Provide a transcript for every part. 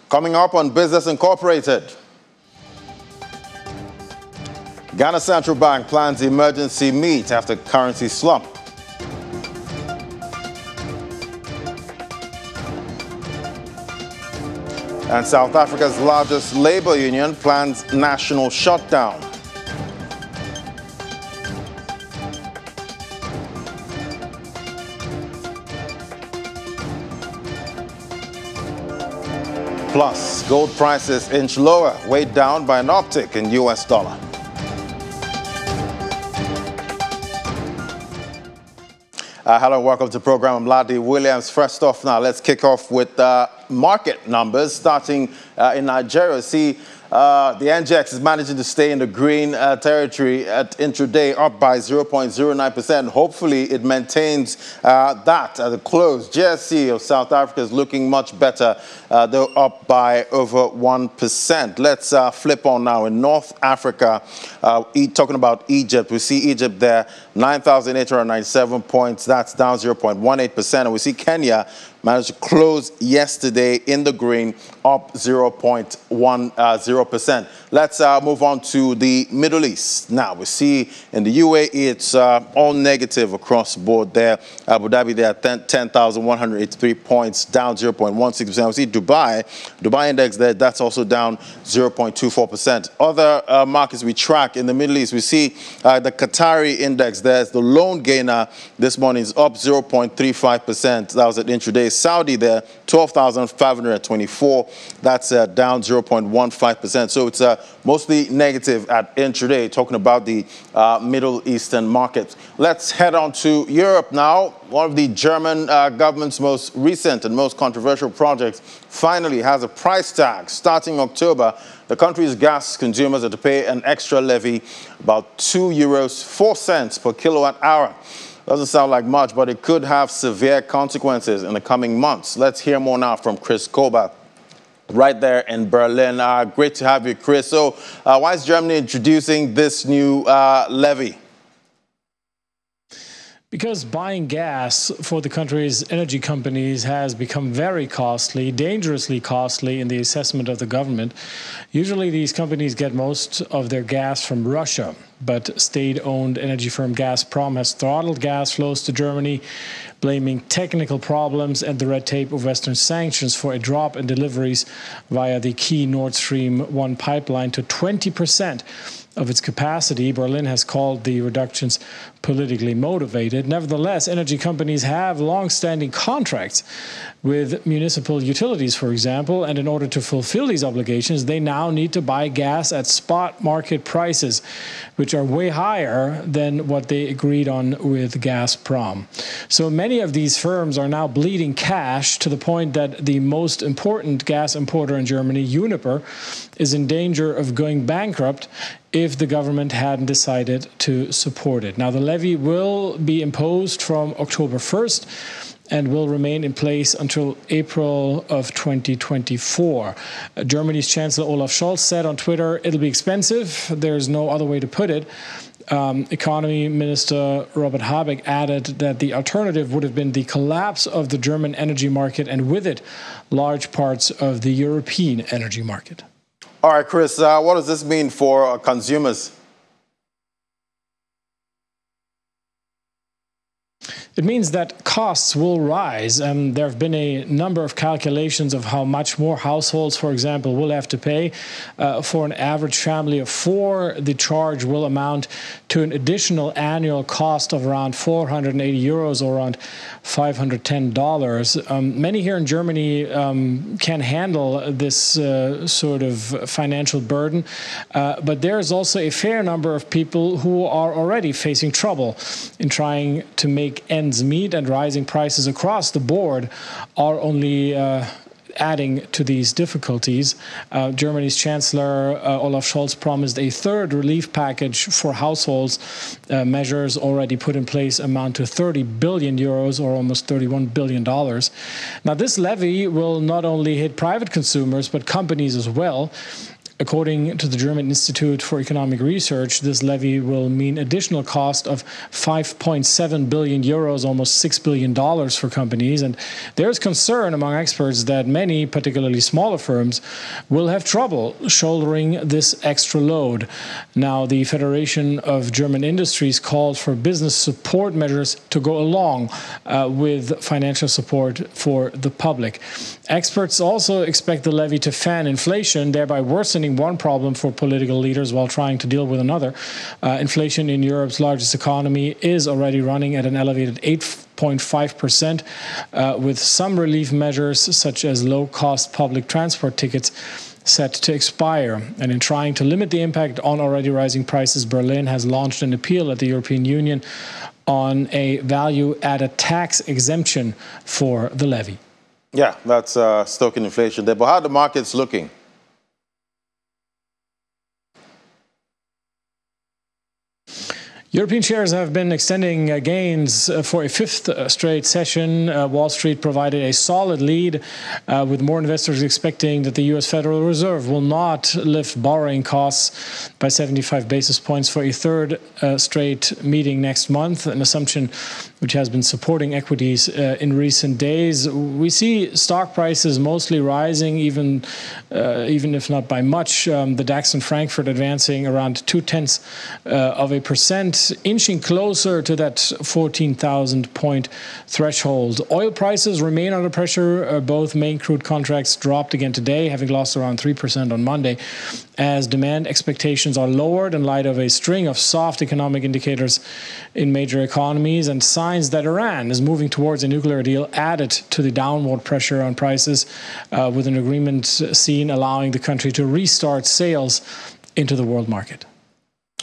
Coming up on Business Incorporated. Ghana Central Bank plans emergency meet after currency slump. And South Africa's largest labor union plans national shutdown. Plus, gold prices inch lower, weighed down by an uptick in U.S. dollar. Hello, welcome to the program. I'm Ladi Williams. First off now, let's kick off with market numbers, starting in Nigeria. See, the NGX is managing to stay in the green territory at intraday, up by 0.09%. Hopefully, it maintains that at the close. GSC of South Africa is looking much better. They're up by over 1%. Let's flip on now. In North Africa, talking about Egypt, we see Egypt there, 9,897 points. That's down 0.18%. And we see Kenya managed to close yesterday in the green, up 0.10%. Let's move on to the Middle East. Now, we see in the UAE, it's all negative across the board there. Abu Dhabi there at 10,183 points, down 0.16%. We see Dubai index there, that's also down 0.24%. Other markets we track in the Middle East, we see the Qatari index there is the lone gainer this morning, is up 0.35%. That was at intraday. Saudi there, 12,524. That's down 0.15%. So it's mostly negative at intraday, talking about the Middle Eastern markets. Let's head on to Europe now. One of the German government's most recent and most controversial projects finally has a price tag. Starting October, the country's gas consumers are to pay an extra levy, about €2.04 per kilowatt hour. Doesn't sound like much, but it could have severe consequences in the coming months. Let's hear more now from Chris Koba, right there in Berlin. Great to have you, Chris. So why is Germany introducing this new levy? Because buying gas for the country's energy companies has become very costly, dangerously costly in the assessment of the government. Usually these companies get most of their gas from Russia, but state-owned energy firm Gazprom has throttled gas flows to Germany, blaming technical problems and the red tape of Western sanctions for a drop in deliveries via the key Nord Stream 1 pipeline to 20% of its capacity. Berlin has called the reductions politically motivated. Nevertheless, energy companies have long-standing contracts with municipal utilities, for example, and in order to fulfill these obligations, they now need to buy gas at spot market prices, which are way higher than what they agreed on with Gazprom. So many of these firms are now bleeding cash to the point that the most important gas importer in Germany, Uniper, is in danger of going bankrupt if the government hadn't decided to support it. Now, the levy will be imposed from October 1st and will remain in place until April of 2024. Germany's Chancellor Olaf Scholz said on Twitter, it'll be expensive. There's no other way to put it. Economy Minister Robert Habeck added that the alternative would have been the collapse of the German energy market and with it, large parts of the European energy market. All right, Chris, what does this mean for consumers? It means that costs will rise. There have been a number of calculations of how much more households, for example, will have to pay. For an average family of four, the charge will amount to an additional annual cost of around €480 or around $510. Many here in Germany can handle this sort of financial burden, but there is also a fair number of people who are already facing trouble in trying to make ends meet, and rising prices across the board are only adding to these difficulties. Germany's Chancellor Olaf Scholz promised a third relief package for households. Measures already put in place amount to 30 billion euros or almost $31 billion. Now, this levy will not only hit private consumers, but companies as well. According to the German Institute for Economic Research, this levy will mean additional cost of 5.7 billion euros, almost $6 billion for companies. And there's concern among experts that many, particularly smaller firms, will have trouble shouldering this extra load. Now, the Federation of German Industries called for business support measures to go along with financial support for the public. Experts also expect the levy to fan inflation, thereby worsening one problem for political leaders while trying to deal with another. Inflation in Europe's largest economy is already running at an elevated 8.5%, with some relief measures such as low-cost public transport tickets set to expire. And in trying to limit the impact on already rising prices, Berlin has launched an appeal at the European Union on a value-added tax exemption for the levy. Yeah, that's stoking inflation there. But how are the markets looking? European shares have been extending gains for a fifth straight session. Wall Street provided a solid lead, with more investors expecting that the U.S. Federal Reserve will not lift borrowing costs by 75 basis points for a third straight meeting next month, an assumption which has been supporting equities in recent days. We see stock prices mostly rising, even if not by much. The DAX in Frankfurt advancing around 0.2%, inching closer to that 14,000 point threshold. Oil prices remain under pressure. Both main crude contracts dropped again today, having lost around 3% on Monday, as demand expectations are lowered in light of a string of soft economic indicators in major economies, and signs that Iran is moving towards a nuclear deal added to the downward pressure on prices, with an agreement seen allowing the country to restart sales into the world market.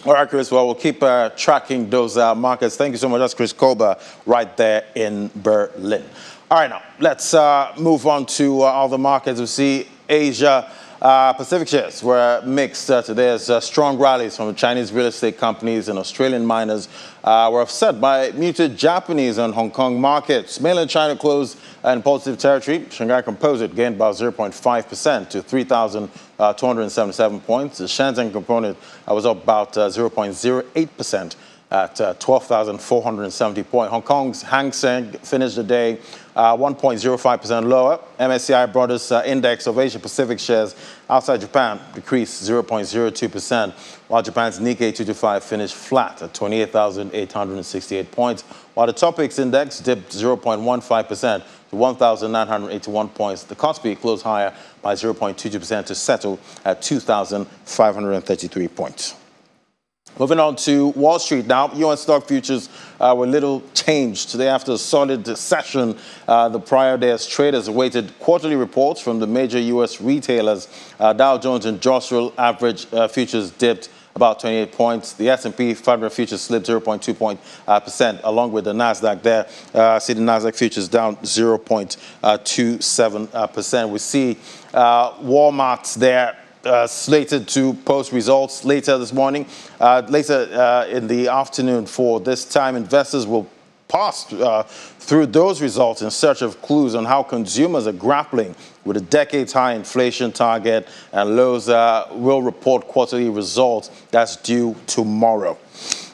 All right, Chris. Well, we'll keep tracking those markets. Thank you so much. That's Chris Koba right there in Berlin. All right, now let's move on to other markets. We see Asia Pacific shares were mixed today as strong rallies from Chinese real estate companies and Australian miners were offset by muted Japanese and Hong Kong markets. Mainland China closed in positive territory. Shanghai Composite gained about 0.5% to 3,277 points. The Shenzhen Component was up about 0.08% at 12,470 points. Hong Kong's Hang Seng finished the day 1.05% lower. MSCI Brothers Index of Asia Pacific shares outside Japan decreased 0.02%, while Japan's Nikkei 225 finished flat at 28,868 points, while the Topix Index dipped 0.15% to 1,981 points. The Kospi closed higher by 0.22% to settle at 2,533 points. Moving on to Wall Street now. U.S. stock futures were little changed today after a solid session the prior day as traders awaited quarterly reports from the major U.S. retailers. Dow Jones Industrial Average futures dipped about 28 points. The S&P 500 futures slipped 0.2%, along with the Nasdaq there. See the Nasdaq futures down 0.27%. We see Walmart there slated to post results later this morning. Later in the afternoon for this time, investors will pass through those results in search of clues on how consumers are grappling with a decades-high inflation target, and Lowe's will report quarterly results that's due tomorrow.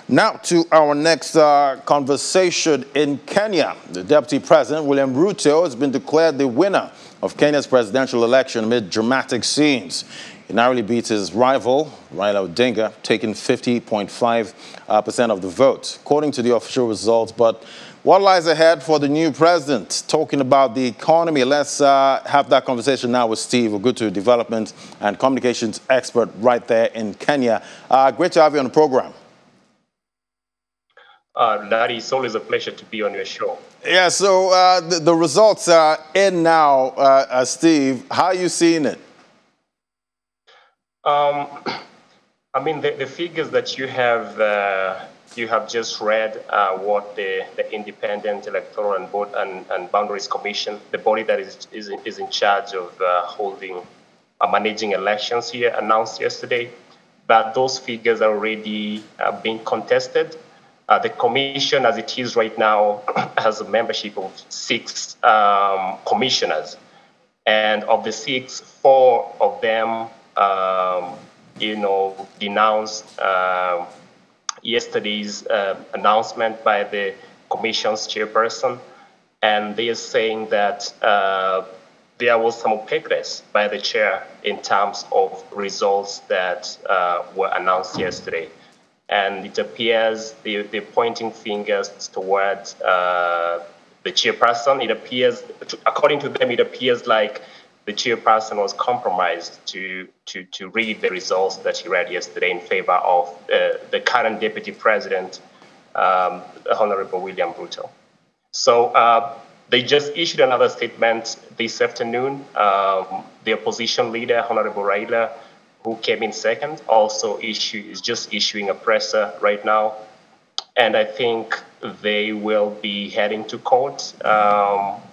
Now to our next conversation in Kenya. The Deputy President, William Ruto, has been declared the winner of Kenya's presidential election amid dramatic scenes. He narrowly beat his rival, Raila Odinga, taking 50.5% of the vote, according to the official results. But what lies ahead for the new president? Talking about the economy, let's have that conversation now with Steve Ogutu, development and communications expert right there in Kenya. Great to have you on the program. Larry, it's always a pleasure to be on your show. Yeah, so the results are in now, Steve. How are you seeing it? I mean, the figures that you have just read what the Independent Electoral and Boundaries Commission, the body that is in charge of managing elections here, announced yesterday. But those figures are already being contested. The commission, as it is right now, has a membership of 6 commissioners. And of the 6, 4 of them denounced yesterday's announcement by the Commission's chairperson, and they are saying that there was some opaqueness by the chair in terms of results that were announced yesterday. And it appears they're pointing fingers towards the chairperson. It appears, according to them, it appears like the chairperson was compromised to read the results that he read yesterday in favor of the current deputy president, Honorable William Ruto. So they just issued another statement this afternoon. The opposition leader, Honorable Raila, who came in second, also is just issuing a presser right now. And I think they will be heading to court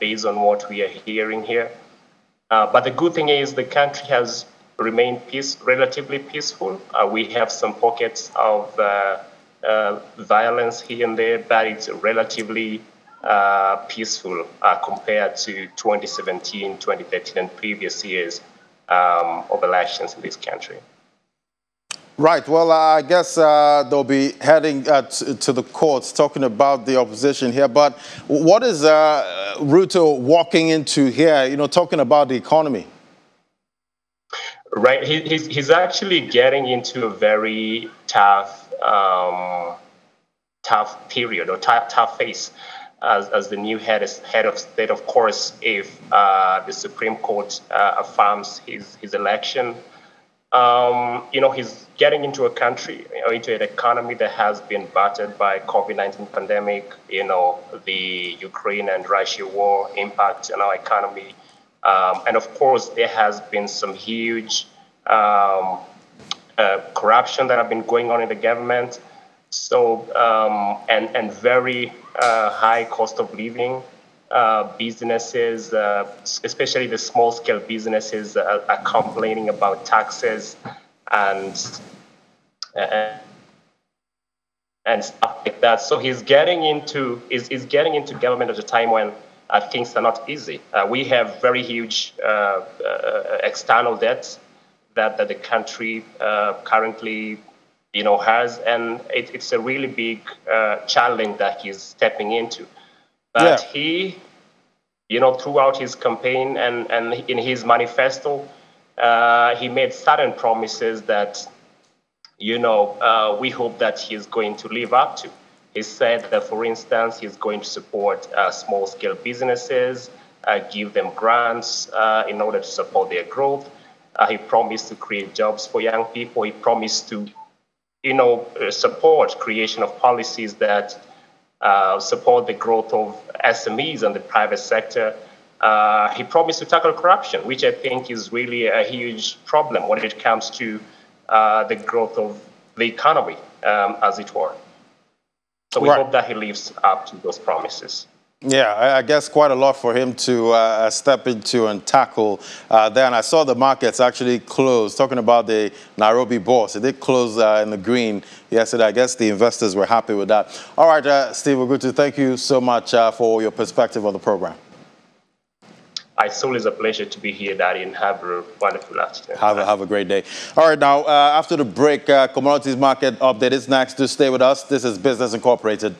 based on what we are hearing here. But the good thing is the country has remained relatively peaceful. We have some pockets of violence here and there, but it's relatively peaceful compared to 2017, 2013, and previous years of elections in this country. Right. Well, I guess they'll be heading to the courts talking about the opposition here. But what is Ruto walking into here, talking about the economy? Right. He's actually getting into a very tough period or tough phase as the new head of state. Of course, if the Supreme Court affirms his election, he's getting into a country, into an economy that has been battered by COVID-19 pandemic, the Ukraine and Russia war impact on our economy. And of course, there has been some huge corruption that have been going on in the government. So, and very high cost of living. Businesses, especially the small-scale businesses, are complaining about taxes and stuff like that. So he's getting into government at a time when things are not easy. We have very huge external debts that the country currently has, and it's a really big challenge that he's stepping into. But he, throughout his campaign and in his manifesto, he made certain promises that, we hope that he's going to live up to. He said that, for instance, he's going to support small-scale businesses, give them grants in order to support their growth. He promised to create jobs for young people. He promised to, support creation of policies that support the growth of SMEs and the private sector. He promised to tackle corruption, which I think is really a huge problem when it comes to the growth of the economy, as it were. So we hope that he lives up to those promises. Yeah, I guess quite a lot for him to step into and tackle there. And I saw the markets actually close, talking about the Nairobi bourse. It did close in the green yesterday. I guess the investors were happy with that. All right, Steve Ogutu, thank you so much for your perspective on the program. It's always a pleasure to be here, Daddy, and have a wonderful afternoon. Have a great day. All right, now, after the break, commodities market update is next. To stay with us. This is Business Incorporated.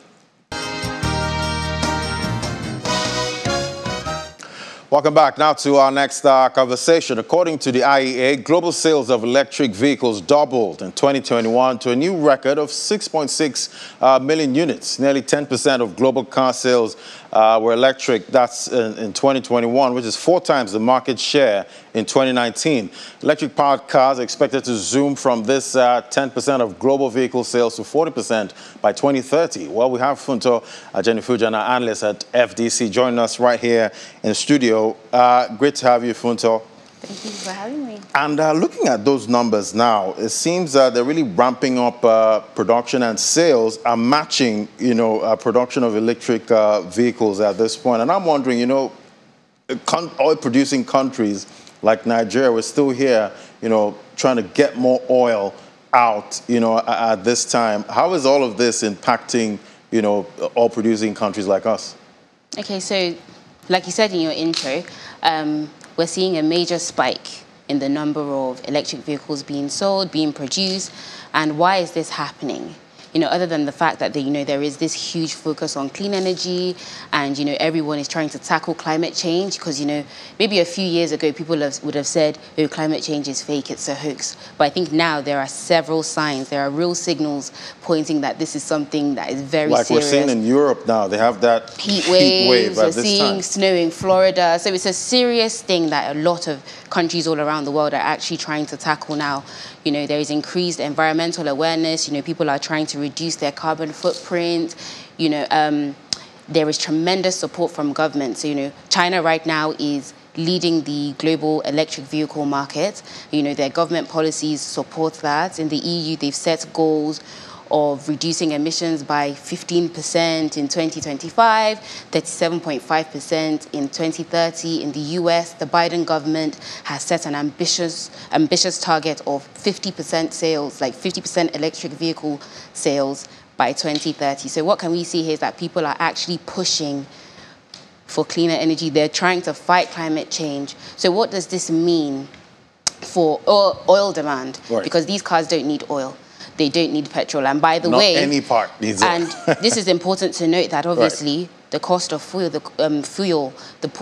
Welcome back now to our next conversation. According to the IEA, global sales of electric vehicles doubled in 2021 to a new record of 6.6 million units. Nearly 10% of global car sales were electric. That's in 2021, which is 4 times the market share in 2019. Electric-powered cars are expected to zoom from this 10% of global vehicle sales to 40% by 2030. Well, we have Funto Ajenifuja, analyst at FDC, joining us right here in the studio. Great to have you, Funto. Thank you for having me. And looking at those numbers now, it seems they're really ramping up production, and sales are matching, production of electric vehicles at this point. And I'm wondering, oil-producing countries like Nigeria, we're still here, trying to get more oil out, at this time. How is all of this impacting, oil-producing countries like us? Okay, so like you said in your intro, we're seeing a major spike in the number of electric vehicles being sold, being produced. And why is this happening? You know, other than the fact that, you know, there is this huge focus on clean energy and, you know, everyone is trying to tackle climate change because, you know, maybe a few years ago, people would have said, oh, climate change is fake, it's a hoax. But I think now there are several signs, there are real signals pointing that this is something that is very serious. Like we're seeing in Europe now, they have that heat wave at we're this seeing time. snow in Florida. So it's a serious thing that a lot of countries all around the world are actually trying to tackle now. You know, there is increased environmental awareness. You know, people are trying to reduce their carbon footprint. You know, there is tremendous support from government. So, you know, China right now is leading the global electric vehicle market. You know, their government policies support that. In the EU, they've set goals of reducing emissions by 15% in 2025, 37.5% in 2030. In the US, the Biden government has set an ambitious target of 50% sales, like 50% electric vehicle sales by 2030. So what can we see here is that people are actually pushing for cleaner energy. They're trying to fight climate change. So what does this mean for oil demand? Right. Because these cars don't need oil. They don't need petrol. And by the way... Not any part needs oil. And this is important to note that obviously right. the cost of fuel,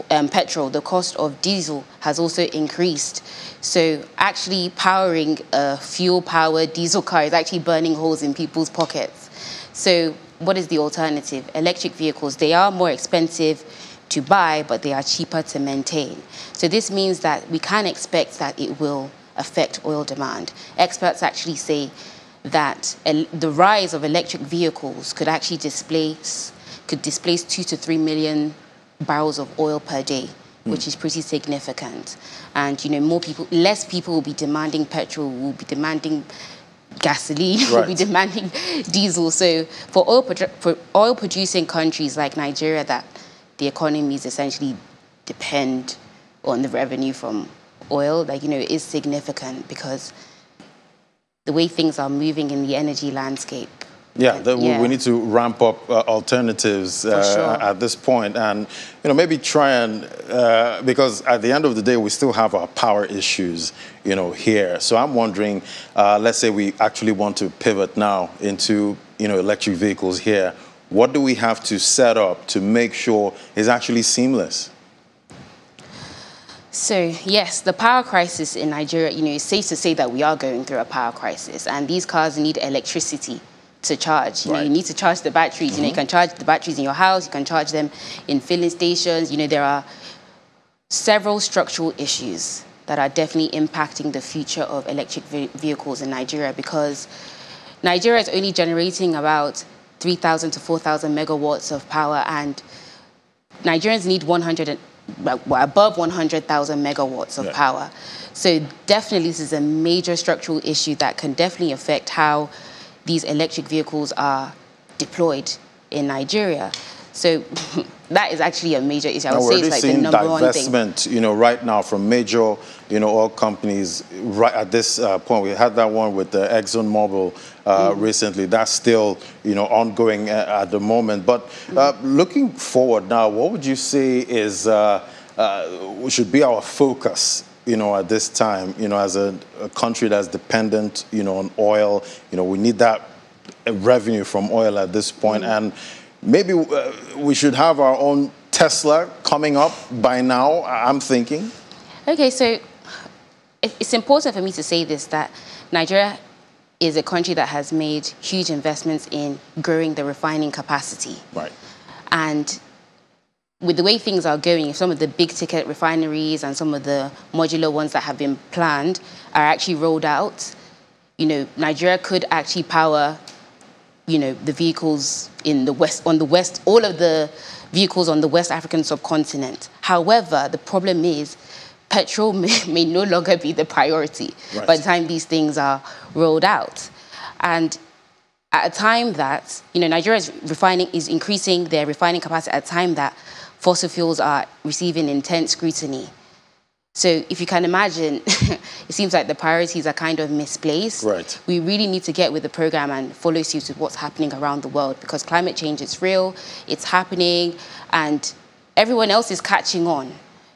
petrol, the cost of diesel has also increased. So actually powering a fuel-powered diesel car is actually burning holes in people's pockets. So what is the alternative? Electric vehicles, they are more expensive to buy, but they are cheaper to maintain. So this means that we can expect that it will affect oil demand. Experts actually say that the rise of electric vehicles could actually displace 2 to 3 million barrels of oil per day, which is pretty significant. And, you know, less people will be demanding petrol, will be demanding gasoline, right. will be demanding diesel. So for oil-producing countries like Nigeria, that the economies essentially depend on the revenue from oil, like, you know, it is significant because the way things are moving in the energy landscape. Yeah, we need to ramp up alternatives sure. at this point, and you know, maybe try and because at the end of the day we still have our power issues, you know, here. So I'm wondering, let's say we actually want to pivot now into, you know, electric vehicles here. What do we have to set up to make sure it's actually seamless? So, yes, the power crisis in Nigeria, you know, it's safe to say that we are going through a power crisis, and these cars need electricity to charge. You know, you need to charge the batteries. You know, you can charge the batteries in your house, you can charge them in filling stations. You know, there are several structural issues that are definitely impacting the future of electric vehicles in Nigeria, because Nigeria is only generating about 3,000 to 4,000 megawatts of power, and Nigerians need above 100,000 megawatts of power. So definitely this is a major structural issue that can definitely affect how these electric vehicles are deployed in Nigeria. So that is actually a major issue. I would say it's like the number one thing. Divestment, you know, right now from major, you know, oil companies. Right at this point, we had that one with the ExxonMobil recently. That's still, you know, ongoing at the moment. But looking forward now, what would you say is should be our focus, you know, at this time, you know, as a country that's dependent, you know, on oil? You know, we need that revenue from oil at this point, and maybe we should have our own Tesla coming up by now, I'm thinking. Okay, so it's important for me to say this, that Nigeria is a country that has made huge investments in growing the refining capacity. Right. And with the way things are going, if some of the big ticket refineries and some of the modular ones that have been planned are actually rolled out, you know, Nigeria could actually power, you know, the vehicles in the West, all of the vehicles on the West African subcontinent. However, the problem is petrol may no longer be the priority by the time these things are rolled out. And at a time that, you know, Nigeria is increasing their refining capacity at a time that fossil fuels are receiving intense scrutiny. So if you can imagine, it seems like the priorities are kind of misplaced. Right. We really need to get with the program and follow suit with what's happening around the world, because climate change is real, it's happening, and everyone else is catching on.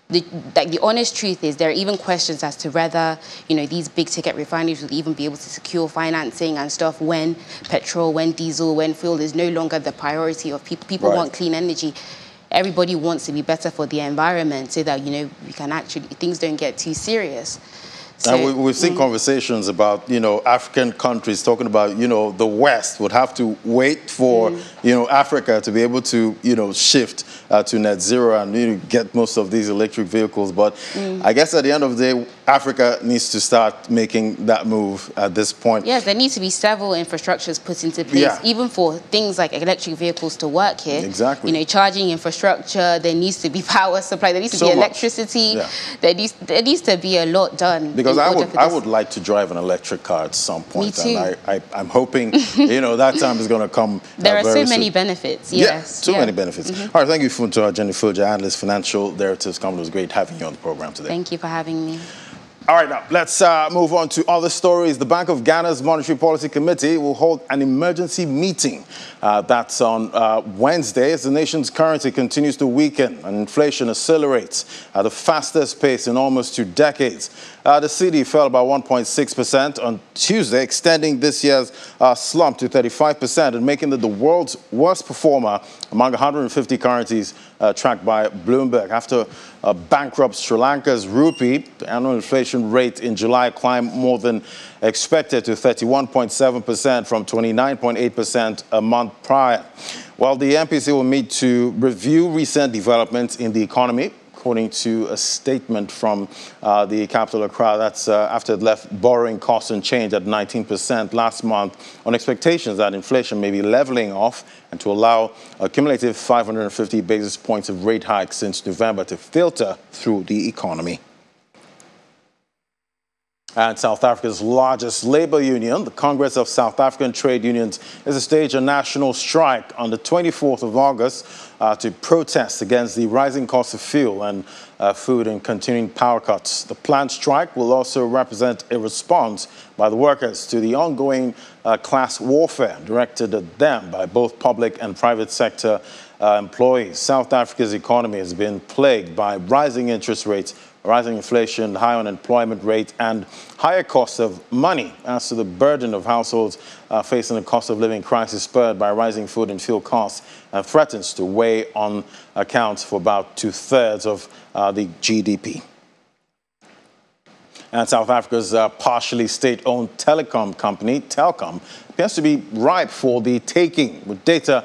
the honest truth is there are even questions as to whether, you know, these big ticket refineries will even be able to secure financing and stuff when petrol, when diesel, when fuel is no longer the priority of people. People want clean energy. Everybody wants to be better for the environment so that, you know, we can actually, things don't get too serious. So, and we've seen conversations about, you know, African countries talking about, you know, the West would have to wait for, you know, Africa to be able to, you know, shift to net zero and, you know, get most of these electric vehicles. But I guess at the end of the day, Africa needs to start making that move at this point. Yes, there needs to be several infrastructures put into place, even for things like electric vehicles to work here. Exactly. You know, charging infrastructure, there needs to be power supply, there needs to be electricity, there needs to be a lot done. Because I would like to drive an electric car at some point. Me too. And I'm hoping, you know, that time is going to come There are very so many soon. benefits, yes. Yeah, so many benefits. All right, thank you, Funtua Jennifer, analyst, financial derivatives company. It was great having you on the program today. Thank you for having me. All right, now let's move on to other stories. The Bank of Ghana's Monetary Policy Committee will hold an emergency meeting. That's on Wednesday as the nation's currency continues to weaken and inflation accelerates at the fastest pace in almost 2 decades. The cedi fell about 1.6% on Tuesday, extending this year's slump to 35% and making it the world's worst performer among 150 currencies tracked by Bloomberg. After bankrupt Sri Lanka's rupee, the annual inflation rate in July climbed more than expected to 31.7% from 29.8% a month prior. Well, the MPC will meet to review recent developments in the economy, according to a statement from the capital Accra. That's after it left borrowing costs unchanged at 19% last month on expectations that inflation may be leveling off and to allow a cumulative 550 basis points of rate hikes since November to filter through the economy. And South Africa's largest labor union, the Congress of South African Trade Unions, is to stage a national strike on the 24th of August to protest against the rising cost of fuel and food and continuing power cuts. The planned strike will also represent a response by the workers to the ongoing class warfare directed at them by both public and private sector employees. South Africa's economy has been plagued by rising interest rates, rising inflation, high unemployment rate, and higher costs of money. As to the burden of households facing a cost of living crisis spurred by rising food and fuel costs, and threatens to weigh on accounts for about 2/3 of the GDP. And South Africa's partially state-owned telecom company, Telkom, appears to be ripe for the taking, with data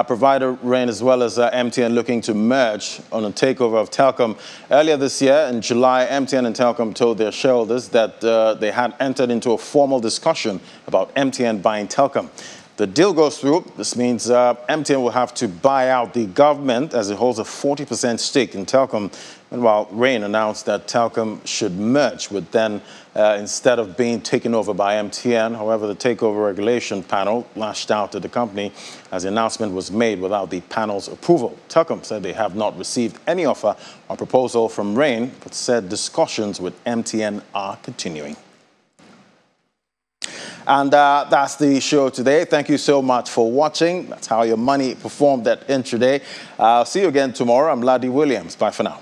provider Rain as well as MTN looking to merge on a takeover of Telkom. Earlier this year, in July, MTN and Telkom told their shareholders that they had entered into a formal discussion about MTN buying Telkom. The deal goes through. This means MTN will have to buy out the government as it holds a 40% stake in Telkom. Meanwhile, Rain announced that Telkom should merge with them instead of being taken over by MTN. However, the takeover regulation panel lashed out at the company as the announcement was made without the panel's approval. Telkom said they have not received any offer or proposal from Rain, but said discussions with MTN are continuing. And that's the show today. Thank you so much for watching. That's how your money performed at Intraday. I'll see you again tomorrow. I'm Ladi Williams. Bye for now.